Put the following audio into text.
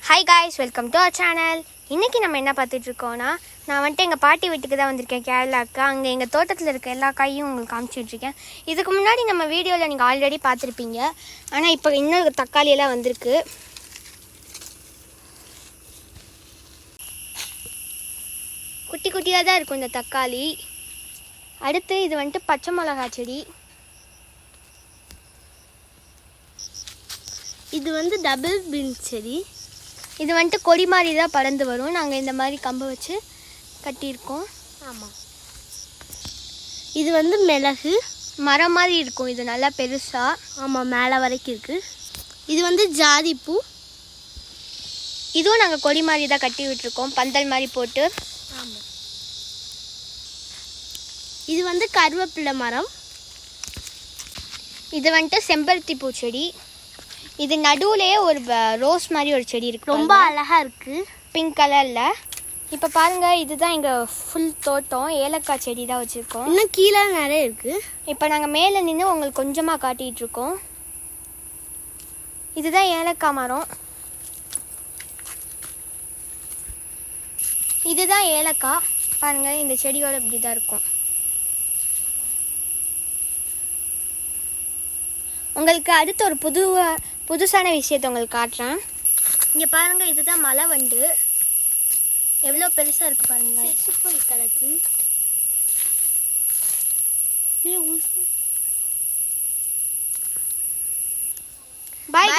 Hi guys, welcome to our channel. இன்றைக்கி நம்ம என்ன பார்த்துட்ருக்கோன்னா, நான் வந்துட்டு எங்கள் பாட்டி வீட்டுக்கு தான் வந்திருக்கேன், கேரளாவுக்கு. அங்கே எங்கள் தோட்டத்தில் இருக்க எல்லா காயும் உங்களுக்கு காமிச்சிட்ருக்கேன். இதுக்கு முன்னாடி நம்ம வீடியோவில் நீங்கள் ஆல்ரெடி பார்த்துருப்பீங்க. ஆனால் இப்போ இன்னொரு தக்காளியெல்லாம் வந்திருக்கு. குட்டி குட்டியாக தான் இருக்கும் இந்த தக்காளி. அடுத்து இது வந்துட்டு பச்சை மிளகா செடி. இது வந்து டபுள் பீன்ஸ் செடி. இது வந்துட்டு கொடி மாதிரி தான் பறந்து வரும். நாங்கள் இந்த மாதிரி கம்பை வச்சு கட்டியிருக்கோம். ஆமாம், இது வந்து மிளகு மரம் மாதிரி இருக்கும். இது நல்லா பெருசாக. ஆமாம், மேலே வரைக்கும் இருக்குது. இது வந்து ஜாதிப்பூ. இதுவும் நாங்கள் கொடி மாதிரி தான் கட்டி விட்டுருக்கோம், பந்தல் மாதிரி போட்டு. ஆமாம், இது வந்து கருவேப்பிலை மரம். இது வந்துட்டு செம்பருத்தி பூச்செடி. இது நடுவுலேயே ஒரு ரோஸ் மாதிரி ஒரு செடி இருக்குது, ரொம்ப அழகாக இருக்குது, பிங்க் கலரில். இப்போ பாருங்கள், இதுதான் எங்கள் ஃபுல் தோட்டம். ஏலக்காய் செடி தான் வச்சுருக்கோம். இன்னும் கீழே நிறைய இருக்குது. இப்போ நாங்கள் மேலே நின்று உங்களுக்கு கொஞ்சமாக காட்டிகிட்ருக்கோம். இதுதான் ஏலக்காய் மரம். இதுதான் ஏலக்காய். பாருங்கள், இந்த செடியோட இப்படி தான் இருக்கும். உங்களுக்கு அடுத்து ஒரு புதுசான விஷயத்தை உங்களுக்கு காட்டுறேன். இங்கே பாருங்கள், இதுதான் மலை வண்டு. எவ்வளோ பெருசாக இருக்குது பாருங்கள். செத்து போய் கிடக்கு. பாய்.